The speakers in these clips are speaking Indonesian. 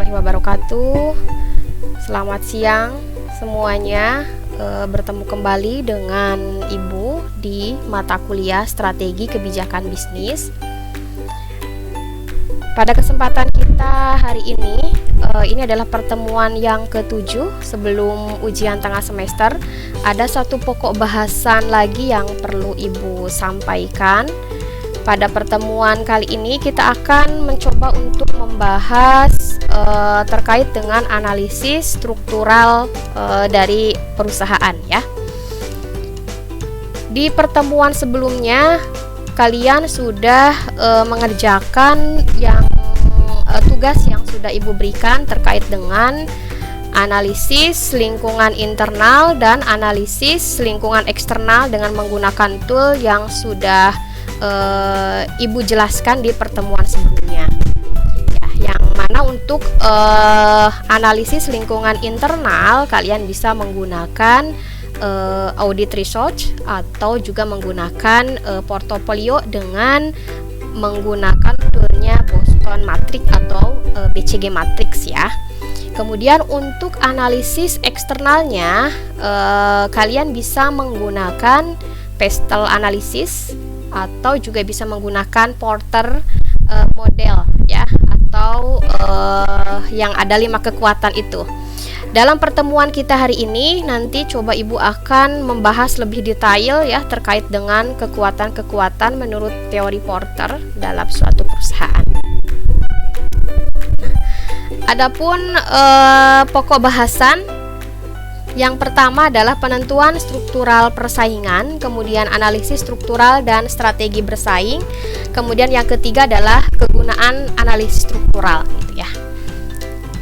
warahmatullahi wabarakatuh. Selamat siang semuanya. Bertemu kembali dengan Ibu di mata kuliah Strategi Kebijakan Bisnis. Pada kesempatan kita hari ini adalah pertemuan yang ke-7 sebelum ujian tengah semester. Ada satu pokok bahasan lagi yang perlu Ibu sampaikan. Pada pertemuan kali ini kita akan mencoba untuk membahas terkait dengan analisis struktural dari perusahaan ya. Di pertemuan sebelumnya kalian sudah mengerjakan tugas yang sudah Ibu berikan terkait dengan analisis lingkungan internal dan analisis lingkungan eksternal dengan menggunakan tool yang sudah Ibu jelaskan di pertemuan sebelumnya ya, yang mana untuk analisis lingkungan internal kalian bisa menggunakan audit research atau juga menggunakan portofolio dengan menggunakan toolnya Boston Matrix atau BCG Matrix ya. Kemudian untuk analisis eksternalnya kalian bisa menggunakan Pestel Analysis atau juga bisa menggunakan Porter model ya, atau yang ada 5 kekuatan itu. Dalam pertemuan kita hari ini nanti coba Ibu akan membahas lebih detail ya terkait dengan kekuatan-kekuatan menurut teori Porter dalam suatu perusahaan. Adapun pokok bahasan yang pertama adalah penentuan struktural persaingan, kemudian analisis struktural dan strategi bersaing, kemudian yang ketiga adalah kegunaan analisis struktural gitu ya.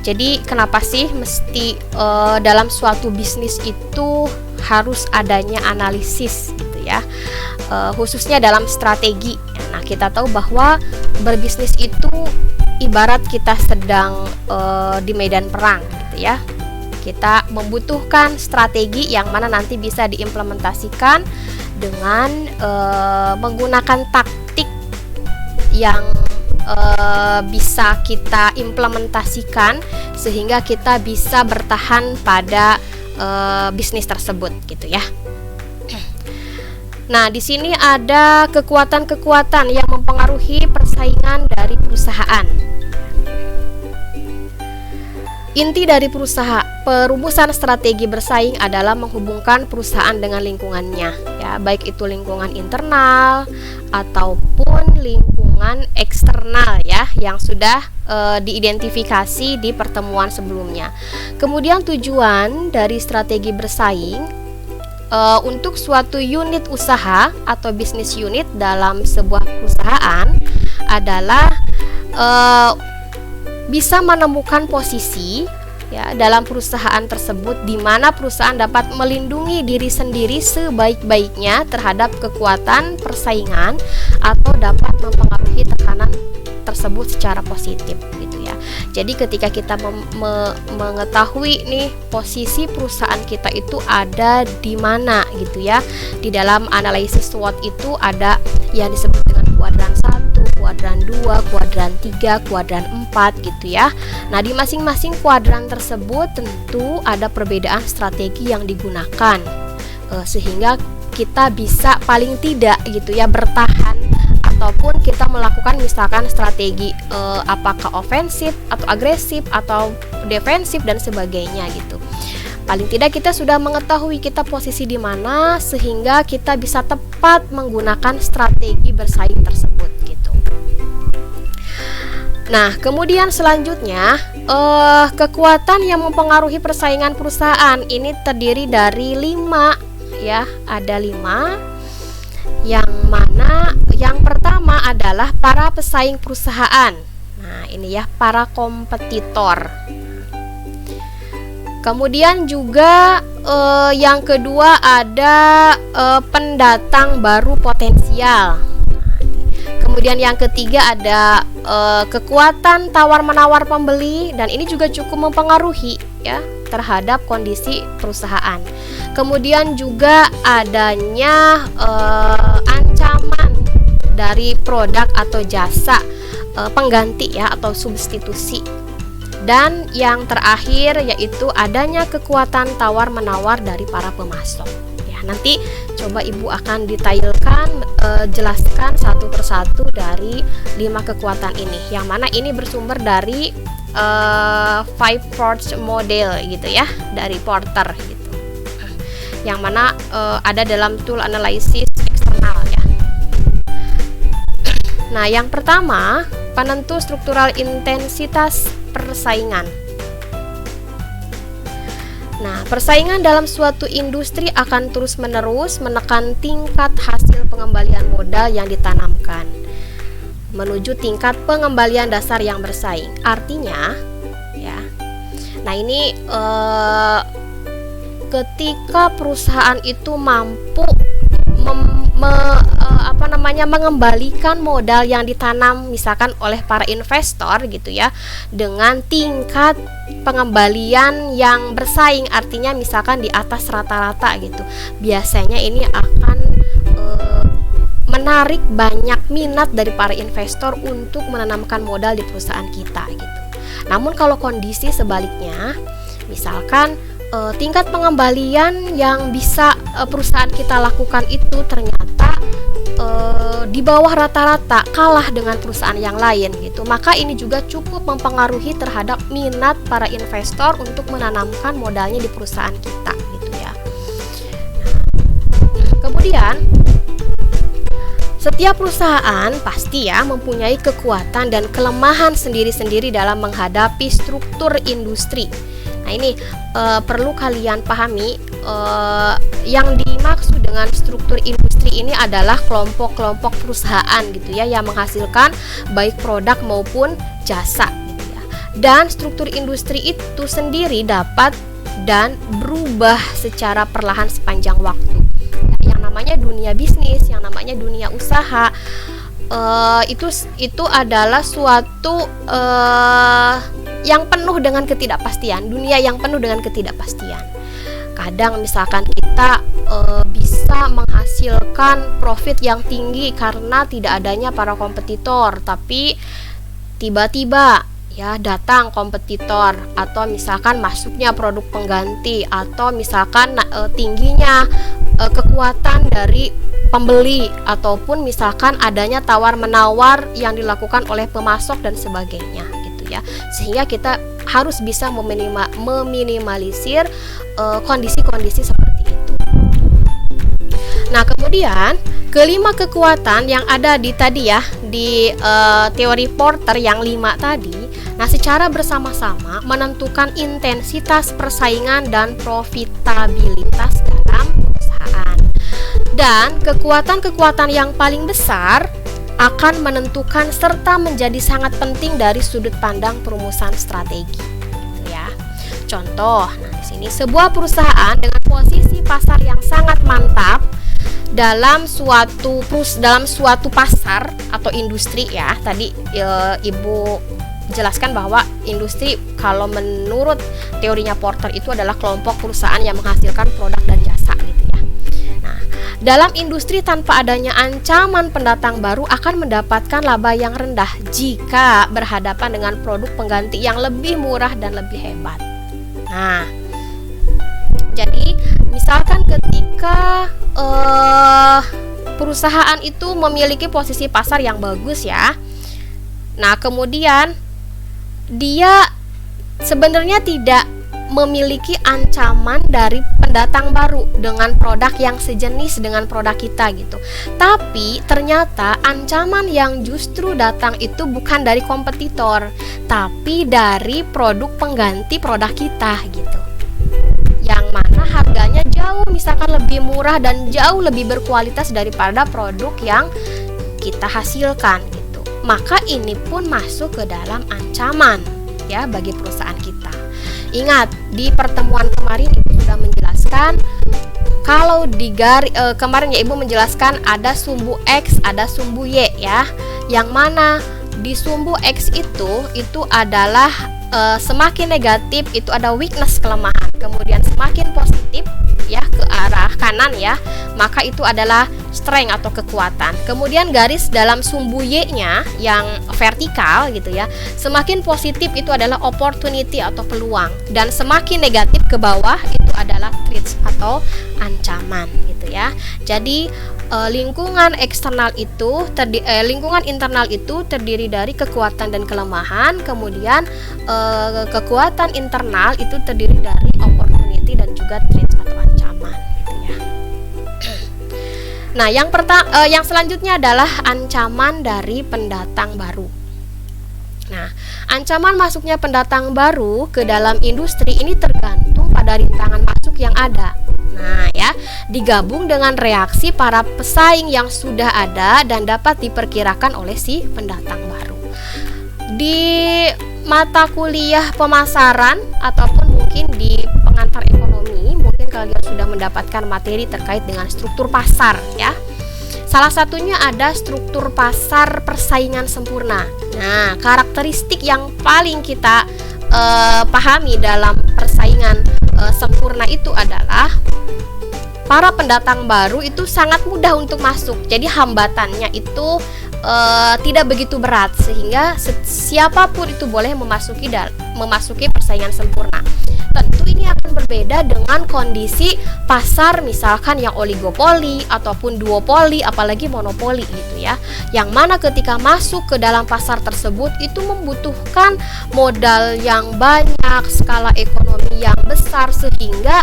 Jadi kenapa sih mesti dalam suatu bisnis itu harus adanya analisis gitu ya, khususnya dalam strategi. Nah, kita tahu bahwa berbisnis itu ibarat kita sedang di medan perang gitu ya. Kita membutuhkan strategi yang mana nanti bisa diimplementasikan dengan menggunakan taktik yang bisa kita implementasikan sehingga kita bisa bertahan pada bisnis tersebut gitu ya. Nah, di sini ada kekuatan-kekuatan yang mempengaruhi persaingan dari perusahaan. Inti dari perumusan strategi bersaing adalah menghubungkan perusahaan dengan lingkungannya ya, baik itu lingkungan internal ataupun lingkungan eksternal ya, yang sudah diidentifikasi di pertemuan sebelumnya. Kemudian tujuan dari strategi bersaing untuk suatu unit usaha atau bisnis unit dalam sebuah perusahaan adalah bisa menemukan posisi ya dalam perusahaan tersebut di mana perusahaan dapat melindungi diri sendiri sebaik-baiknya terhadap kekuatan persaingan atau dapat mempengaruhi tekanan tersebut secara positif gitu ya. Jadi ketika kita mengetahui nih posisi perusahaan kita itu ada di mana gitu ya. Di dalam analisis SWOT itu ada yang disebut dengan kuadran 1, kuadran 2, kuadran 3, kuadran 4 gitu ya. Nah, di masing-masing kuadran tersebut tentu ada perbedaan strategi yang digunakan sehingga kita bisa paling tidak gitu ya bertahan ataupun kita melakukan misalkan strategi apakah ofensif atau agresif atau defensif dan sebagainya gitu. Paling tidak kita sudah mengetahui kita posisi di mana sehingga kita bisa tepat menggunakan strategi bersaing tersebut gitu. Nah, kemudian selanjutnya kekuatan yang mempengaruhi persaingan perusahaan ini terdiri dari 5 ya, ada 5 yang mana yang pertama adalah para pesaing perusahaan. Nah, ini ya para kompetitor. Kemudian juga yang kedua ada pendatang baru potensial. Kemudian yang ketiga ada kekuatan tawar-menawar pembeli dan ini juga cukup mempengaruhi ya terhadap kondisi perusahaan. Kemudian juga adanya ancaman dari produk atau jasa pengganti ya atau substitusi Dan yang terakhir yaitu adanya kekuatan tawar-menawar dari para pemasok. Ya, nanti coba Ibu akan detailkan, jelaskan satu persatu dari 5 kekuatan ini. Yang mana ini bersumber dari 5 Force model gitu ya, dari Porter gitu. Yang mana ada dalam tool analisis eksternal ya. Nah, yang pertama, penentu struktural intensitas persaingan. Nah, persaingan dalam suatu industri akan terus-menerus menekan tingkat hasil pengembalian modal yang ditanamkan menuju tingkat pengembalian dasar yang bersaing. Artinya, ya. Nah, ini ketika perusahaan itu mampu mengembalikan modal yang ditanam misalkan oleh para investor gitu ya, dengan tingkat pengembalian yang bersaing, artinya misalkan di atas rata-rata gitu, biasanya ini akan menarik banyak minat dari para investor untuk menanamkan modal di perusahaan kita gitu. Namun kalau kondisi sebaliknya, misalkan tingkat pengembalian yang bisa perusahaan kita lakukan itu ternyata di bawah rata-rata, kalah dengan perusahaan yang lain gitu, maka ini juga cukup mempengaruhi terhadap minat para investor untuk menanamkan modalnya di perusahaan kita gitu ya. Kemudian setiap perusahaan pasti ya mempunyai kekuatan dan kelemahan sendiri-sendiri dalam menghadapi struktur industri. Nah, ini perlu kalian pahami, yang dimaksud dengan struktur industri ini adalah kelompok-kelompok perusahaan gitu ya, yang menghasilkan baik produk maupun jasa gitu ya. Dan struktur industri itu sendiri dapat dan berubah secara perlahan sepanjang waktu. Yang namanya dunia bisnis, yang namanya dunia usaha, itu adalah suatu yang penuh dengan ketidakpastian, dunia yang penuh dengan ketidakpastian. Kadang misalkan kita bisa menghasilkan profit yang tinggi karena tidak adanya para kompetitor, tapi tiba-tiba ya datang kompetitor, atau misalkan masuknya produk pengganti, atau misalkan tingginya kekuatan dari pembeli, ataupun misalkan adanya tawar-menawar yang dilakukan oleh pemasok dan sebagainya gitu ya. Sehingga kita harus bisa meminimalisir kondisi-kondisi seperti itu. Nah, kemudian kelima kekuatan yang ada di tadi ya, di teori Porter yang 5 tadi. Nah, secara bersama-sama menentukan intensitas persaingan dan profitabilitas dalam perusahaan. Dan kekuatan-kekuatan yang paling besar akan menentukan serta menjadi sangat penting dari sudut pandang perumusan strategi. Ya. Contoh, nah di sini sebuah perusahaan dengan posisi pasar yang sangat mantap dalam suatu pasar atau industri ya. Tadi Ibu jelaskan bahwa industri kalau menurut teorinya Porter itu adalah kelompok perusahaan yang menghasilkan produk dan jasa gitu ya. Nah, dalam industri tanpa adanya ancaman pendatang baru akan mendapatkan laba yang rendah jika berhadapan dengan produk pengganti yang lebih murah dan lebih hebat. Nah, jadi misalkan ketika perusahaan itu memiliki posisi pasar yang bagus ya. Nah, kemudian dia sebenarnya tidak memiliki ancaman dari pendatang baru dengan produk yang sejenis dengan produk kita gitu. Tapi ternyata ancaman yang justru datang itu bukan dari kompetitor, tapi dari produk pengganti produk kita gitu. Yang mana harganya jauh misalkan lebih murah dan jauh lebih berkualitas daripada produk yang kita hasilkan gitu. Maka ini pun masuk ke dalam ancaman ya bagi perusahaan kita. Ingat, di pertemuan kemarin Ibu sudah menjelaskan kalau kemarin ya Ibu menjelaskan ada sumbu X, ada sumbu Y ya. Yang mana di sumbu X itu adalah semakin negatif itu ada weakness, kelemahan. Kemudian semakin positif ya ke arah kanan ya, maka itu adalah strength atau kekuatan. Kemudian garis dalam sumbu Y-nya yang vertikal gitu ya, semakin positif itu adalah opportunity atau peluang, dan semakin negatif ke bawah itu adalah threats atau ancaman gitu ya. Jadi lingkungan internal itu terdiri dari kekuatan dan kelemahan, kemudian kekuatan internal itu terdiri dari opportunity dan juga threats atau ancaman gitu ya. Nah, yang selanjutnya adalah ancaman dari pendatang baru. Nah, ancaman masuknya pendatang baru ke dalam industri ini tergantung pada rintangan masuk yang ada. Nah, ya, digabung dengan reaksi para pesaing yang sudah ada dan dapat diperkirakan oleh si pendatang baru. Di mata kuliah pemasaran ataupun mungkin di pengantar ekonomi, mungkin kalian sudah mendapatkan materi terkait dengan struktur pasar ya. Salah satunya ada struktur pasar persaingan sempurna. Nah, karakteristik yang paling kita pahami dalam persaingan sempurna itu adalah para pendatang baru itu sangat mudah untuk masuk. Jadi hambatannya itu tidak begitu berat sehingga siapapun itu boleh memasuki persaingan sempurna. Tentu ini akan berbeda dengan kondisi pasar misalkan yang oligopoli ataupun duopoli, apalagi monopoli gitu ya. Yang mana ketika masuk ke dalam pasar tersebut itu membutuhkan modal yang banyak, skala ekonomi yang besar sehingga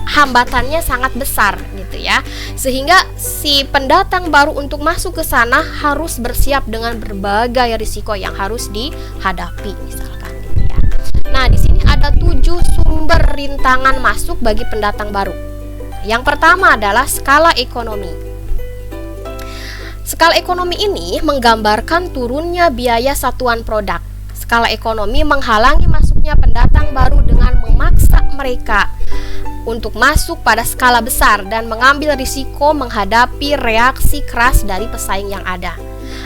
hambatannya sangat besar gitu ya. Sehingga si pendatang baru untuk masuk ke sana harus bersiap dengan berbagai risiko yang harus dihadapi misalkan gitu ya. Nah, di sini ada 7 sumber rintangan masuk bagi pendatang baru. Yang pertama adalah skala ekonomi. Skala ekonomi ini menggambarkan turunnya biaya satuan produk. Skala ekonomi menghalangi masuknya pendatang baru dengan memaksa mereka untuk masuk pada skala besar dan mengambil risiko menghadapi reaksi keras dari pesaing yang ada,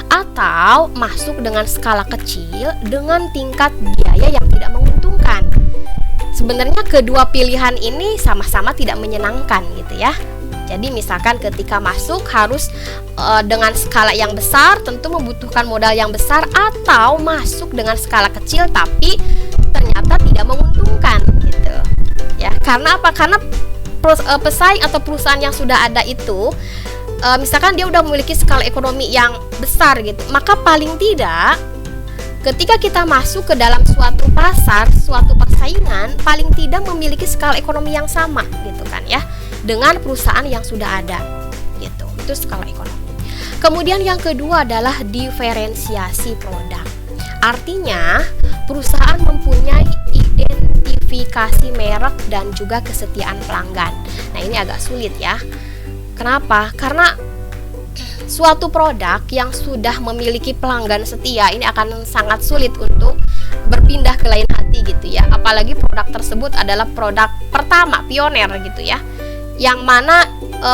atau masuk dengan skala kecil dengan tingkat biaya yang tidak menguntungkan. Sebenarnya kedua pilihan ini sama-sama tidak menyenangkan gitu ya. Jadi misalkan ketika masuk harus dengan skala yang besar, tentu membutuhkan modal yang besar, atau masuk dengan skala kecil tapi ternyata tidak menguntungkan gitu ya. Karena apa? Karena pesaing atau perusahaan yang sudah ada itu misalkan dia udah memiliki skala ekonomi yang besar gitu, maka paling tidak ketika kita masuk ke dalam suatu pasar, suatu persaingan, paling tidak memiliki skala ekonomi yang sama gitu kan ya, dengan perusahaan yang sudah ada gitu. Itu skala ekonomi. Kemudian yang kedua adalah diferensiasi produk. Artinya perusahaan mempunyai identifikasi merek dan juga kesetiaan pelanggan. Nah, ini agak sulit ya. Kenapa? Karena suatu produk yang sudah memiliki pelanggan setia ini akan sangat sulit untuk berpindah ke lain hati gitu ya. Apalagi produk tersebut adalah produk pertama, pioner gitu ya, yang mana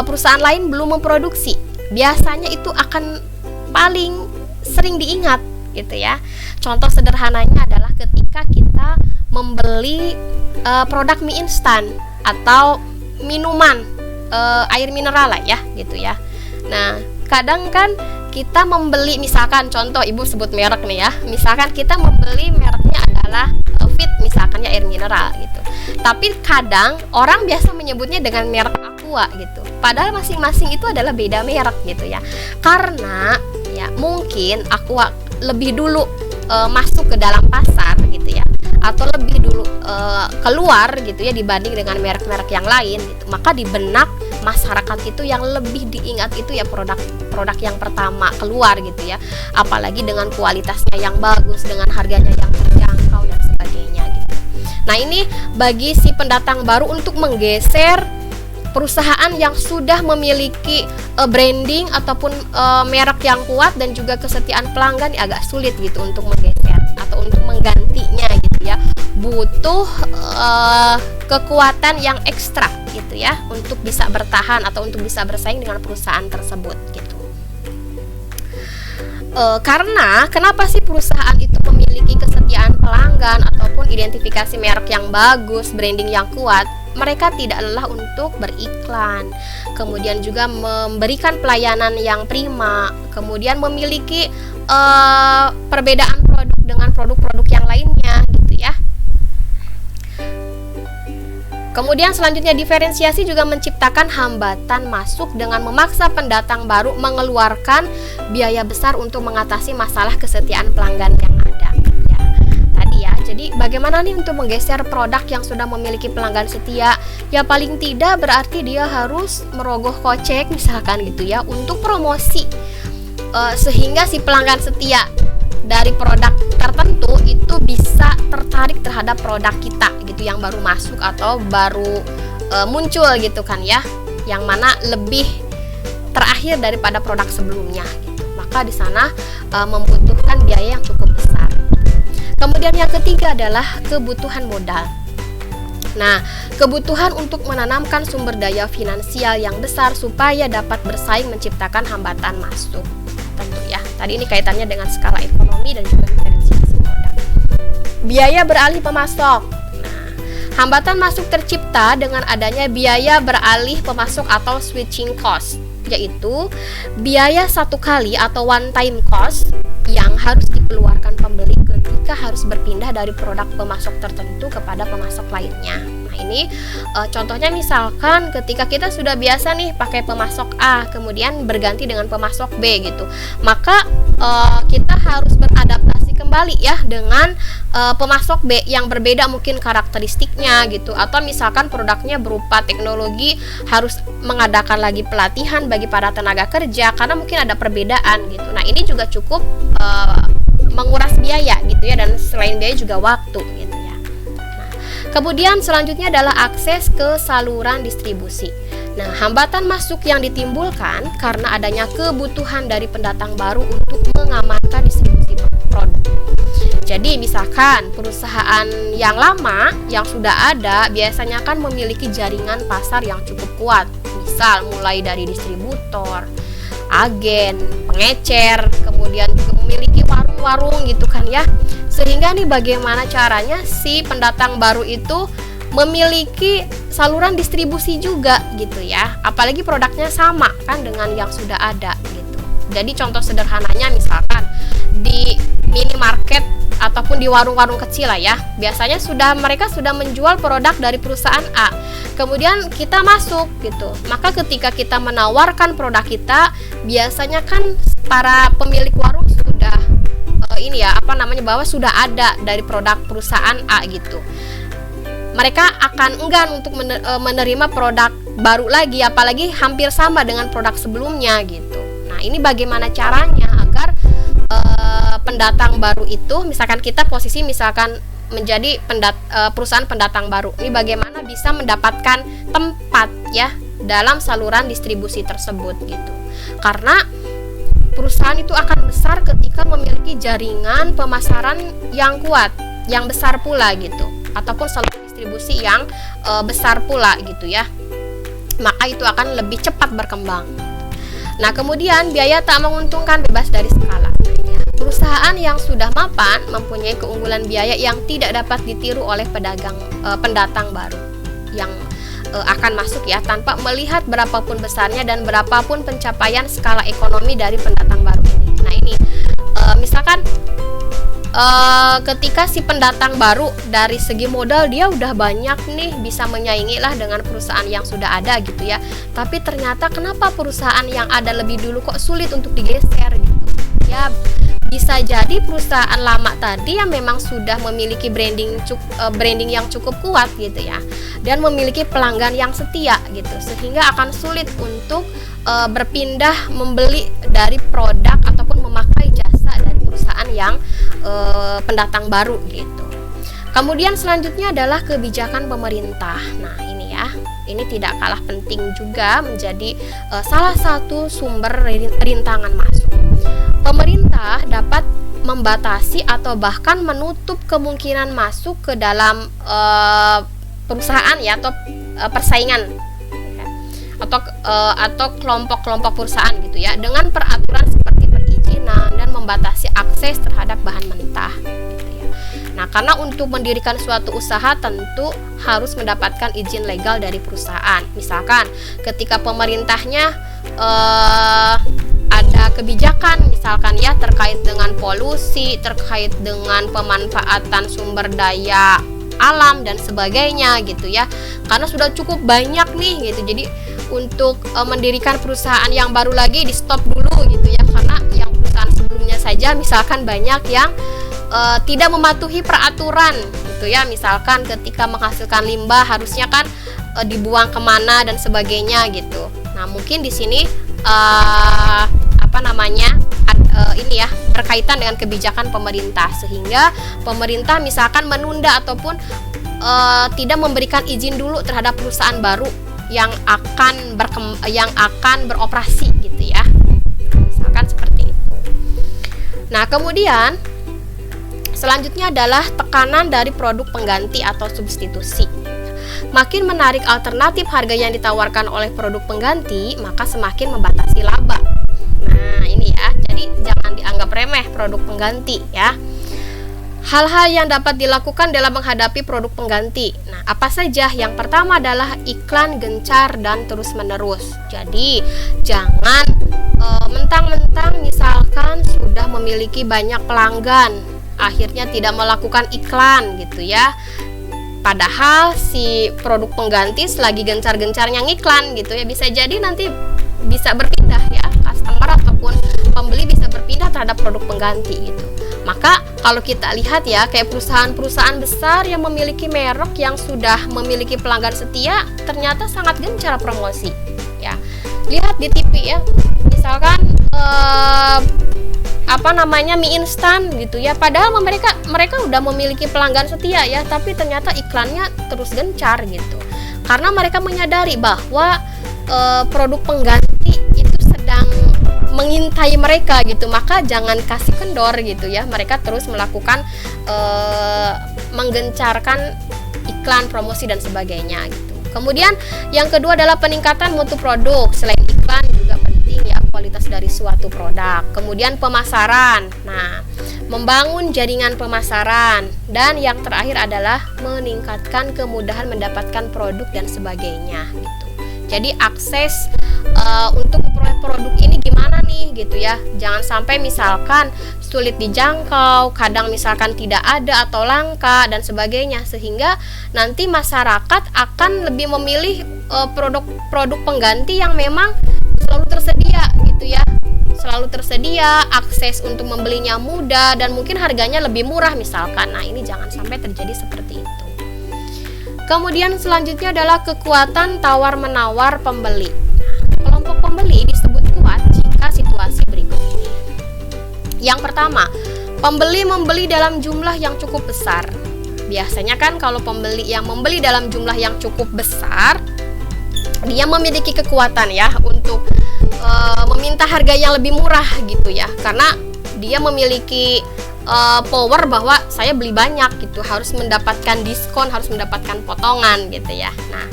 perusahaan lain belum memproduksi. Biasanya itu akan paling sering diingat gitu ya. Contoh sederhananya adalah ketika kita membeli produk mie instan atau minuman air mineral lah ya gitu ya. Nah, kadang kan kita membeli, misalkan contoh ibu sebut merek nih ya, misalkan kita membeli mereknya adalah Fit misalkan ya, air mineral gitu. Tapi kadang orang biasa menyebutnya dengan merek Aqua gitu. Padahal masing-masing itu adalah beda merek gitu ya. Karena ya mungkin Aqua lebih dulu masuk ke dalam pasar gitu ya, atau lebih dulu keluar gitu ya dibanding dengan merek-merek yang lain gitu. Maka di benak masyarakat itu yang lebih diingat itu ya produk yang pertama keluar gitu ya, apalagi dengan kualitasnya yang bagus, dengan harganya yang terjangkau dan sebagainya gitu. Nah, ini bagi si pendatang baru untuk menggeser perusahaan yang sudah memiliki branding ataupun merek yang kuat dan juga kesetiaan pelanggan agak sulit gitu untuk menggeser atau untuk menggantinya gitu ya. Butuh kekuatan yang ekstra gitu ya untuk bisa bertahan atau untuk bisa bersaing dengan perusahaan tersebut gitu. Karena kenapa sih perusahaan itu memiliki kesetiaan pelanggan ataupun identifikasi merek yang bagus, branding yang kuat? mereka tidak lelah untuk beriklan, kemudian juga memberikan pelayanan yang prima, kemudian memiliki perbedaan produk dengan produk-produk yang lainnya gitu ya. Kemudian selanjutnya diferensiasi juga menciptakan hambatan masuk dengan memaksa pendatang baru mengeluarkan biaya besar untuk mengatasi masalah kesetiaan pelanggan yang ada. Ya, tadi ya. Jadi bagaimana nih untuk menggeser produk yang sudah memiliki pelanggan setia? Ya paling tidak berarti dia harus merogoh kocek misalkan gitu ya untuk promosi sehingga si pelanggan setia dari produk tertentu itu bisa tertarik terhadap produk kita gitu yang baru masuk atau baru muncul gitu kan ya, yang mana lebih terakhir daripada produk sebelumnya gitu. Maka di sana membutuhkan biaya yang cukup besar. Kemudian yang ketiga adalah kebutuhan modal. Nah, kebutuhan untuk menanamkan sumber daya finansial yang besar supaya dapat bersaing menciptakan hambatan masuk. Tentu ya, tadi ini kaitannya dengan skala ekonomi dan juga diferensiasi modal. Biaya beralih pemasok. Nah, hambatan masuk tercipta dengan adanya biaya beralih pemasok atau switching cost, yaitu biaya satu kali atau one time cost yang harus dikeluarkan pembeli ketika harus berpindah dari produk pemasok tertentu kepada pemasok lainnya. Nah ini contohnya misalkan ketika kita sudah biasa nih pakai pemasok A, kemudian berganti dengan pemasok B gitu, maka kita harus beradaptasi kembali ya dengan pemasok B yang berbeda mungkin karakteristiknya gitu, atau misalkan produknya berupa teknologi harus mengadakan lagi pelatihan bagi para tenaga kerja karena mungkin ada perbedaan gitu. Nah ini juga cukup menguras biaya gitu ya, dan selain biaya juga waktu gitu ya. Nah, kemudian selanjutnya adalah akses ke saluran distribusi. Nah, hambatan masuk yang ditimbulkan karena adanya kebutuhan dari pendatang baru untuk mengamankan distribusi produk. Jadi misalkan perusahaan yang lama yang sudah ada biasanya kan memiliki jaringan pasar yang cukup kuat. Misal mulai dari distributor, agen, pengecer, kemudian juga memiliki warung-warung gitu kan ya. Sehingga nih bagaimana caranya si pendatang baru itu memiliki saluran distribusi juga gitu ya. Apalagi produknya sama kan dengan yang sudah ada gitu. Jadi contoh sederhananya misalkan di minimarket ataupun di warung-warung kecil lah ya. Biasanya mereka sudah menjual produk dari perusahaan A. Kemudian kita masuk gitu. Maka ketika kita menawarkan produk kita, biasanya kan para pemilik warung sudah bahwa sudah ada dari produk perusahaan A gitu. Mereka akan enggan untuk menerima produk baru lagi, apalagi hampir sama dengan produk sebelumnya gitu. Nah, ini bagaimana caranya agar pendatang baru itu, misalkan kita posisi menjadi perusahaan pendatang baru, ini bagaimana bisa mendapatkan tempat ya dalam saluran distribusi tersebut gitu. Karena perusahaan itu akan besar ketika memiliki jaringan pemasaran yang kuat, yang besar pula gitu, ataupun saluran distribusi yang besar pula gitu ya. Maka itu akan lebih cepat berkembang. Nah, kemudian biaya tak menguntungkan bebas dari skala. Perusahaan yang sudah mapan mempunyai keunggulan biaya yang tidak dapat ditiru oleh pendatang baru yang akan masuk ya, tanpa melihat berapapun besarnya dan berapapun pencapaian skala ekonomi dari pendatang baru ini. Nah, ini misalkan ketika si pendatang baru dari segi modal dia udah banyak nih, bisa menyaingi lah dengan perusahaan yang sudah ada gitu ya. Tapi ternyata kenapa perusahaan yang ada lebih dulu kok sulit untuk digeser gitu. Ya, bisa jadi perusahaan lama tadi yang memang sudah memiliki branding yang cukup kuat gitu ya, dan memiliki pelanggan yang setia gitu, sehingga akan sulit untuk berpindah membeli dari produk ataupun memakai jasa dari perusahaan yang pendatang baru gitu. Kemudian selanjutnya adalah kebijakan pemerintah. Nah, ini ya, ini tidak kalah penting juga menjadi salah satu sumber rintangan masuk. Pemerintah dapat membatasi atau bahkan menutup kemungkinan masuk ke dalam perusahaan ya, atau persaingan ya, atau kelompok-kelompok perusahaan gitu ya, dengan peraturan seperti perizinan dan membatasi akses terhadap bahan mentah gitu ya. Nah, karena untuk mendirikan suatu usaha tentu harus mendapatkan izin legal dari perusahaan. Misalkan ketika pemerintahnya ada kebijakan misalkan ya terkait dengan polusi, terkait dengan pemanfaatan sumber daya alam dan sebagainya gitu ya. Karena sudah cukup banyak nih gitu. Jadi untuk mendirikan perusahaan yang baru lagi di stop dulu gitu ya, karena yang perusahaan sebelumnya saja misalkan banyak yang tidak mematuhi peraturan gitu ya. Misalkan ketika menghasilkan limbah harusnya kan dibuang kemana dan sebagainya gitu. Nah, mungkin di sini ini ya berkaitan dengan kebijakan pemerintah, sehingga pemerintah misalkan menunda ataupun tidak memberikan izin dulu terhadap perusahaan baru yang akan beroperasi gitu ya. Misalkan seperti itu. Nah, kemudian selanjutnya adalah tekanan dari produk pengganti atau substitusi. Makin menarik alternatif harga yang ditawarkan oleh produk pengganti, maka semakin membatasi laba. Nah, ini ya. Jadi jangan dianggap remeh produk pengganti ya. Hal-hal yang dapat dilakukan dalam menghadapi produk pengganti. Nah, apa saja? Yang pertama adalah iklan gencar dan terus-menerus. Jadi, jangan mentang-mentang misalkan sudah memiliki banyak pelanggan, akhirnya tidak melakukan iklan gitu ya. Padahal si produk pengganti selagi gencar-gencarnya ngiklan gitu ya, bisa jadi nanti bisa berpindah ya, customer ataupun pembeli bisa berpindah terhadap produk pengganti gitu. Maka kalau kita lihat ya, kayak perusahaan-perusahaan besar yang memiliki merek yang sudah memiliki pelanggan setia, ternyata sangat gencar promosi ya. Lihat di TV ya, misalkan mie instan gitu ya, padahal mereka udah memiliki pelanggan setia ya, tapi ternyata iklannya terus gencar gitu, karena mereka menyadari bahwa produk pengganti itu sedang mengintai mereka gitu, maka jangan kasih kendor gitu ya. Mereka terus melakukan menggencarkan iklan, promosi dan sebagainya gitu. Kemudian yang kedua adalah peningkatan mutu produk. Selain iklan juga penting ya kualitas dari suatu produk. Kemudian pemasaran. Nah, membangun jaringan pemasaran, dan yang terakhir adalah meningkatkan kemudahan mendapatkan produk dan sebagainya gitu. Jadi akses untuk memperoleh produk ini gimana nih gitu ya. Jangan sampai misalkan sulit dijangkau, kadang misalkan tidak ada atau langka dan sebagainya, sehingga nanti masyarakat akan lebih memilih produk pengganti yang memang selalu tersedia gitu ya. Selalu tersedia, akses untuk membelinya mudah dan mungkin harganya lebih murah misalkan. Nah, ini jangan sampai terjadi seperti itu. Kemudian selanjutnya adalah kekuatan tawar-menawar pembeli. Kelompok pembeli disebut kuat jika situasi berikut ini. Yang pertama, pembeli membeli dalam jumlah yang cukup besar. Biasanya kan kalau pembeli yang membeli dalam jumlah yang cukup besar, dia memiliki kekuatan ya untuk meminta harga yang lebih murah gitu ya, karena dia memiliki power bahwa saya beli banyak gitu, harus mendapatkan diskon, harus mendapatkan potongan gitu ya. Nah,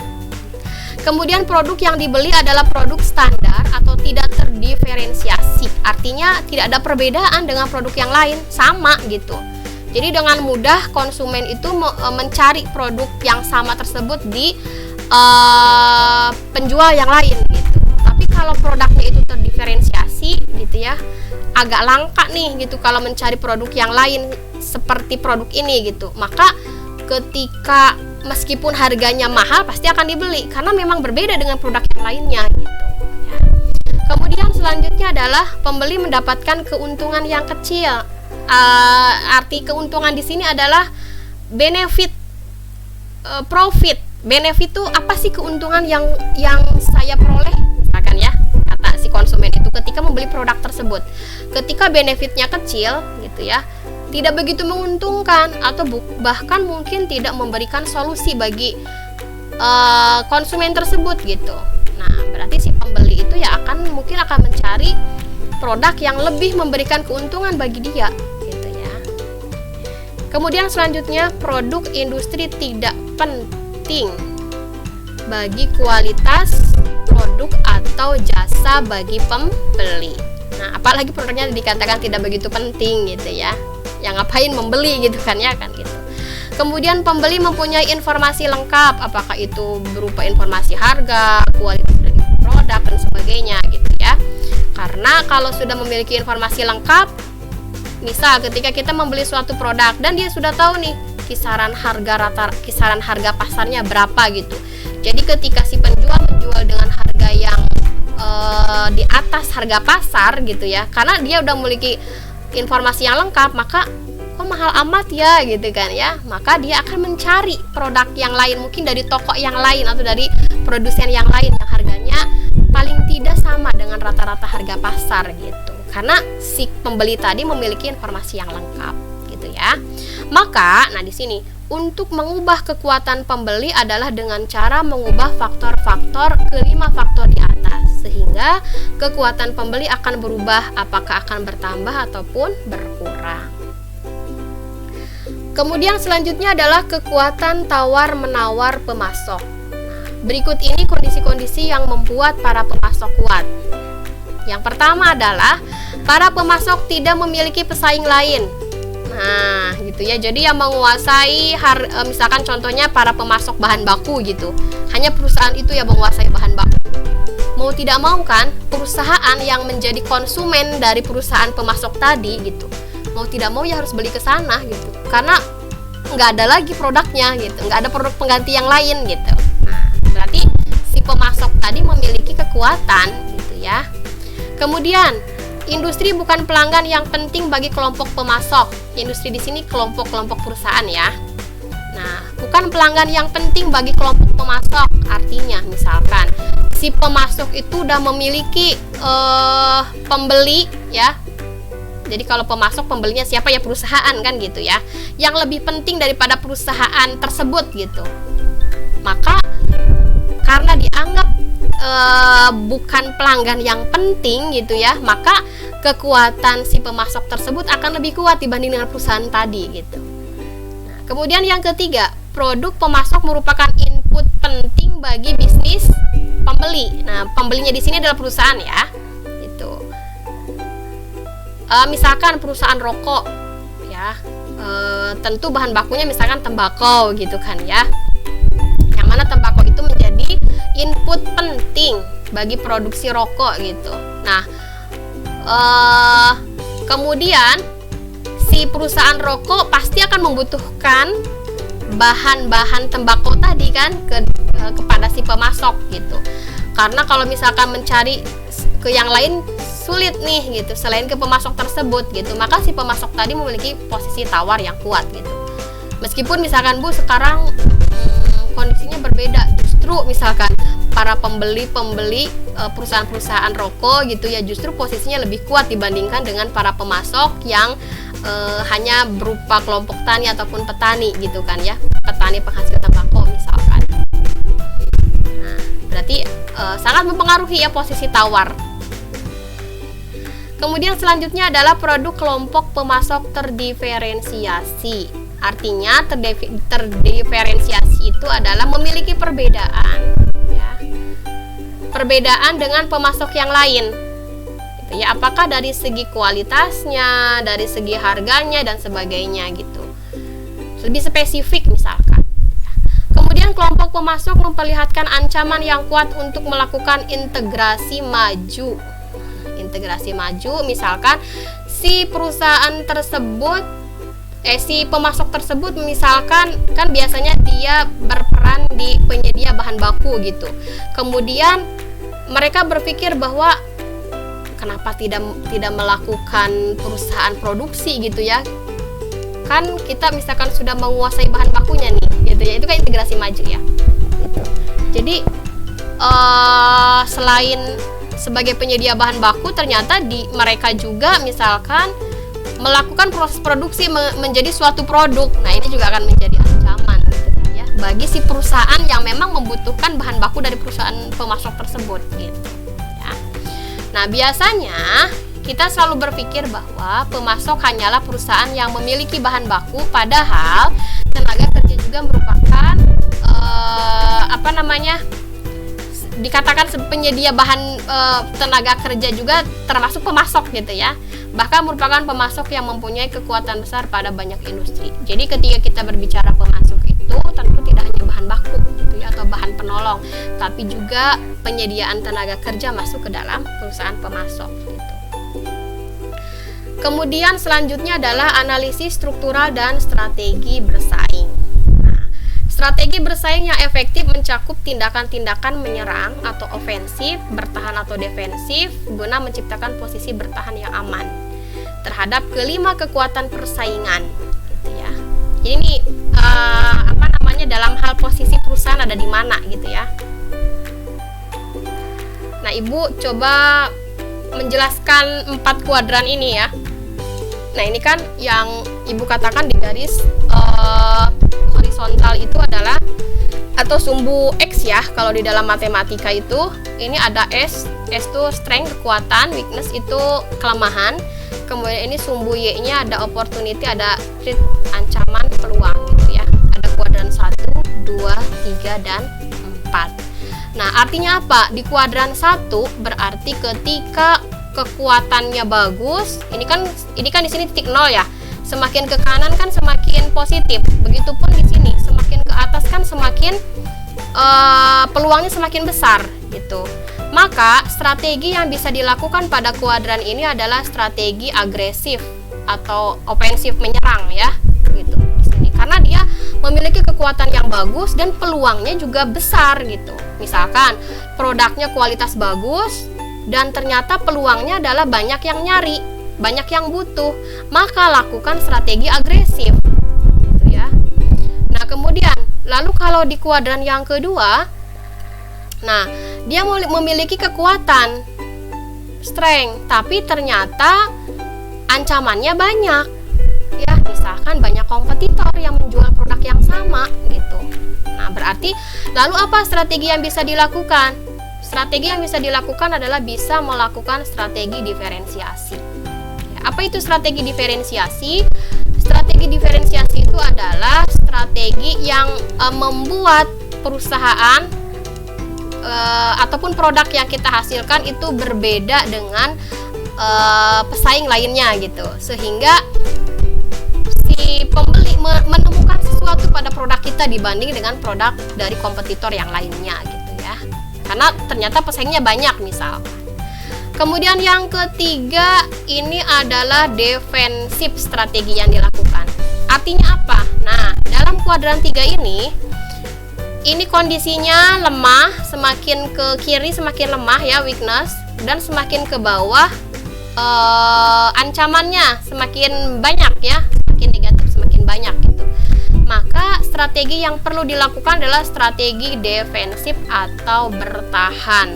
kemudian produk yang dibeli adalah produk standar atau tidak terdiferensiasi, artinya tidak ada perbedaan dengan produk yang lain, sama gitu. Jadi dengan mudah konsumen itu mencari produk yang sama tersebut di penjual yang lain gitu. Tapi kalau produknya itu terdiferensiasi gitu ya, agak langka nih gitu kalau mencari produk yang lain seperti produk ini gitu. Maka ketika meskipun harganya mahal pasti akan dibeli karena memang berbeda dengan produk yang lainnya gitu ya. Kemudian selanjutnya adalah pembeli mendapatkan keuntungan yang kecil. Arti keuntungan di sini adalah benefit, profit. Benefit itu apa sih keuntungan yang saya peroleh misalkan ya, kata si konsumen itu ketika membeli produk tersebut. Ketika benefitnya kecil gitu ya, tidak begitu menguntungkan atau bahkan mungkin tidak memberikan solusi bagi konsumen tersebut gitu. Nah, berarti si pembeli itu ya mungkin akan mencari produk yang lebih memberikan keuntungan bagi dia gitu ya. Kemudian selanjutnya, produk industri tidak penting bagi kualitas produk atau jasa bagi pembeli. Nah, apalagi produknya dikatakan tidak begitu penting gitu ya. Yang ngapain membeli gitu kan ya kan gitu. Kemudian pembeli mempunyai informasi lengkap, apakah itu berupa informasi harga, kualitas dari produk dan sebagainya gitu ya. Karena kalau sudah memiliki informasi lengkap, misal ketika kita membeli suatu produk dan dia sudah tahu nih kisaran harga pasarnya berapa gitu. Jadi ketika si penjual menjual dengan harga yang di atas harga pasar gitu ya, karena dia udah memiliki informasi yang lengkap, maka kok mahal amat ya gitu kan ya, maka dia akan mencari produk yang lain, mungkin dari toko yang lain atau dari produsen yang lain yang harganya paling tidak sama dengan rata-rata harga pasar gitu, karena si pembeli tadi memiliki informasi yang lengkap gitu ya. Maka nah di sini untuk mengubah kekuatan pembeli adalah dengan cara mengubah faktor-faktor kelima faktor di atas, sehingga kekuatan pembeli akan berubah, apakah akan bertambah ataupun berkurang. Kemudian selanjutnya adalah kekuatan tawar-menawar pemasok. Berikut ini kondisi-kondisi yang membuat para pemasok kuat. Yang pertama adalah para pemasok tidak memiliki pesaing lain. Nah, gitu ya. Jadi yang menguasai misalkan contohnya para pemasok bahan baku gitu. Hanya perusahaan itu yang menguasai bahan baku. Mau tidak mau kan, perusahaan yang menjadi konsumen dari perusahaan pemasok tadi gitu, mau tidak mau ya harus beli ke sana gitu, karena nggak ada lagi produknya gitu, nggak ada produk pengganti yang lain gitu. Nah, berarti si pemasok tadi memiliki kekuatan gitu ya. Kemudian industri bukan pelanggan yang penting bagi kelompok pemasok. Industri di sini kelompok-kelompok perusahaan ya. Nah, bukan pelanggan yang penting bagi kelompok pemasok. Artinya misalkan si pemasok itu udah memiliki pembeli ya. Jadi kalau pemasok, pembelinya siapa ya, perusahaan kan gitu ya, yang lebih penting daripada perusahaan tersebut gitu. Maka karena dianggap bukan pelanggan yang penting gitu ya, maka kekuatan si pemasok tersebut akan lebih kuat dibanding dengan perusahaan tadi gitu. Nah, kemudian yang ketiga, produk pemasok merupakan input penting bagi bisnis pembeli. Nah, pembelinya di sini adalah perusahaan ya. Misalkan perusahaan rokok ya, tentu bahan bakunya misalkan tembakau gitu kan ya, yang mana tembakau itu menjadi input penting bagi produksi rokok gitu. Nah, kemudian si perusahaan rokok pasti akan membutuhkan bahan-bahan tembakau tadi kan kepada si pemasok gitu, karena kalau misalkan mencari ke yang lain sulit nih gitu selain ke pemasok tersebut gitu, maka si pemasok tadi memiliki posisi tawar yang kuat gitu. Meskipun misalkan Bu sekarang kondisinya berbeda, justru misalkan para pembeli perusahaan-perusahaan rokok gitu ya, justru posisinya lebih kuat dibandingkan dengan para pemasok yang hanya berupa kelompok tani ataupun petani gitu kan ya, petani penghasil tembakau misalkan. Nah, berarti sangat mempengaruhi ya posisi tawar. Kemudian selanjutnya adalah produk kelompok pemasok terdiferensiasi. Artinya terdiferensiasi itu adalah memiliki perbedaan ya. Perbedaan dengan pemasok yang lain. Gitu ya, apakah dari segi kualitasnya, dari segi harganya dan sebagainya gitu. Lebih spesifik misalkan. Kemudian kelompok pemasok memperlihatkan ancaman yang kuat untuk melakukan integrasi maju. Integrasi maju misalkan si perusahaan tersebut si pemasok tersebut misalkan kan biasanya dia berperan di penyedia bahan baku gitu. Kemudian mereka berpikir bahwa kenapa tidak melakukan perusahaan produksi gitu ya. Kan kita misalkan sudah menguasai bahan bakunya nih gitu ya. Itu kan integrasi maju ya. Gitu. Jadi selain sebagai penyedia bahan baku, ternyata mereka juga misalkan melakukan proses produksi menjadi suatu produk. Nah, ini juga akan menjadi ancaman gitu kan ya, bagi si perusahaan yang memang membutuhkan bahan baku dari perusahaan pemasok tersebut gitu ya. Nah, biasanya kita selalu berpikir bahwa pemasok hanyalah perusahaan yang memiliki bahan baku, padahal tenaga kerja juga merupakan dikatakan penyedia bahan tenaga kerja juga termasuk pemasok gitu ya. bahkan merupakan pemasok yang mempunyai kekuatan besar pada banyak industri. Jadi ketika kita berbicara pemasok itu tentu tidak hanya bahan baku gitu ya, atau bahan penolong, tapi juga penyediaan tenaga kerja masuk ke dalam perusahaan pemasok gitu. Kemudian selanjutnya adalah analisis struktural dan strategi bersaing. Nah, strategi bersaing yang efektif mencakup tindakan-tindakan menyerang atau ofensif, bertahan atau defensif, guna menciptakan posisi bertahan yang aman terhadap kelima kekuatan persaingan, gitu ya. Jadi ini dalam hal posisi perusahaan ada di mana, gitu ya. Nah, Ibu coba menjelaskan 4 kuadran ini ya. Nah, ini kan yang Ibu katakan di garis horizontal itu adalah atau sumbu X ya. Kalau di dalam matematika itu ini ada S itu strength, kekuatan, weakness itu kelemahan. Kemudian ini sumbu Y-nya ada opportunity, ada threat, ancaman, peluang gitu ya. Ada kuadran 1, 2, 3 dan 4. Nah, artinya apa? Di kuadran 1 berarti ketika kekuatannya bagus, ini kan di sini titik 0 ya. Semakin ke kanan kan semakin positif. Begitupun di sini, semakin ke atas kan semakin peluangnya semakin besar gitu. Maka strategi yang bisa dilakukan pada kuadran ini adalah strategi agresif atau ofensif, menyerang ya, gitu di sini. Karena dia memiliki kekuatan yang bagus dan peluangnya juga besar gitu. Misalkan produknya kualitas bagus dan ternyata peluangnya adalah banyak yang nyari, banyak yang butuh, maka lakukan strategi agresif gitu ya. Nah, kemudian lalu kalau di kuadran yang kedua, nah, dia memiliki kekuatan strength, tapi ternyata ancamannya banyak. Ya, misalkan banyak kompetitor yang menjual produk yang sama gitu. Nah, berarti lalu apa strategi yang bisa dilakukan? Strategi yang bisa dilakukan adalah bisa melakukan strategi diferensiasi. Ya, apa itu strategi diferensiasi? Strategi diferensiasi itu adalah strategi yang membuat perusahaan ataupun produk yang kita hasilkan itu berbeda dengan pesaing lainnya gitu, sehingga si pembeli menemukan sesuatu pada produk kita dibanding dengan produk dari kompetitor yang lainnya gitu ya, karena ternyata pesaingnya banyak misal. Kemudian yang ketiga ini adalah defensif strategi yang dilakukan. Artinya apa? Nah, dalam kuadran 3 ini kondisinya lemah, semakin ke kiri semakin lemah ya, weakness, dan semakin ke bawah ancamannya semakin banyak ya, semakin negatif semakin banyak gitu. Maka strategi yang perlu dilakukan adalah strategi defensif atau bertahan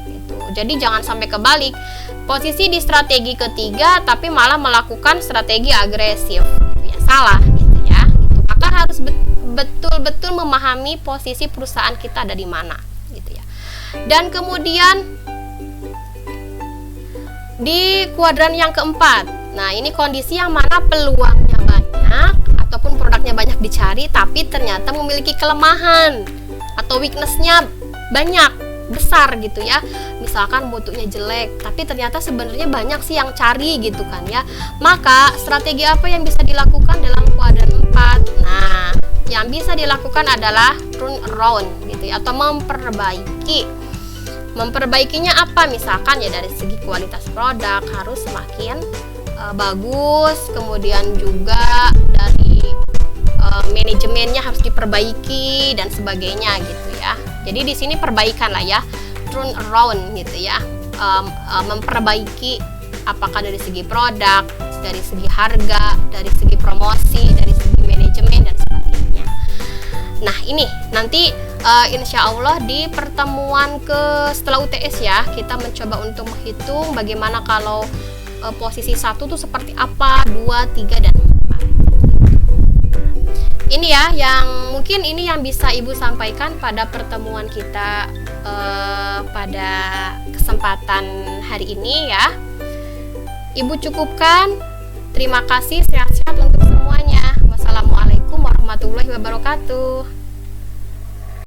gitu. Jadi jangan sampai kebalik, posisi di strategi ketiga tapi malah melakukan strategi agresif, ya salah gitu ya gitu. Maka harus betul-betul memahami posisi perusahaan kita ada di mana gitu ya. Dan kemudian di kuadran yang keempat, nah ini kondisi yang mana peluangnya banyak ataupun produknya banyak dicari tapi ternyata memiliki kelemahan atau weaknessnya banyak, besar gitu ya. Misalkan mutunya jelek tapi ternyata sebenarnya banyak sih yang cari gitu kan ya. Maka strategi apa yang bisa dilakukan dalam kuadran 4? Nah, yang bisa dilakukan adalah turn around gitu ya, atau memperbaiki. Memperbaikinya apa? Misalkan ya dari segi kualitas produk harus semakin bagus, kemudian juga dari manajemennya harus diperbaiki dan sebagainya gitu ya. Jadi di sini perbaikan lah ya, turn around gitu ya, memperbaiki apakah dari segi produk, dari segi harga, dari segi promosi, dari segi manajemen dan sebagainya. Nah, ini nanti insya Allah di pertemuan setelah UTS ya, kita mencoba untuk menghitung bagaimana kalau posisi 1 tuh seperti apa, 2, 3 dan 4. Ini ya yang mungkin ini yang bisa Ibu sampaikan pada pertemuan kita pada kesempatan hari ini ya. Ibu cukupkan. Terima kasih, sehat-sehat untuk semuanya. Wassalamualaikum warahmatullahi wabarakatuh.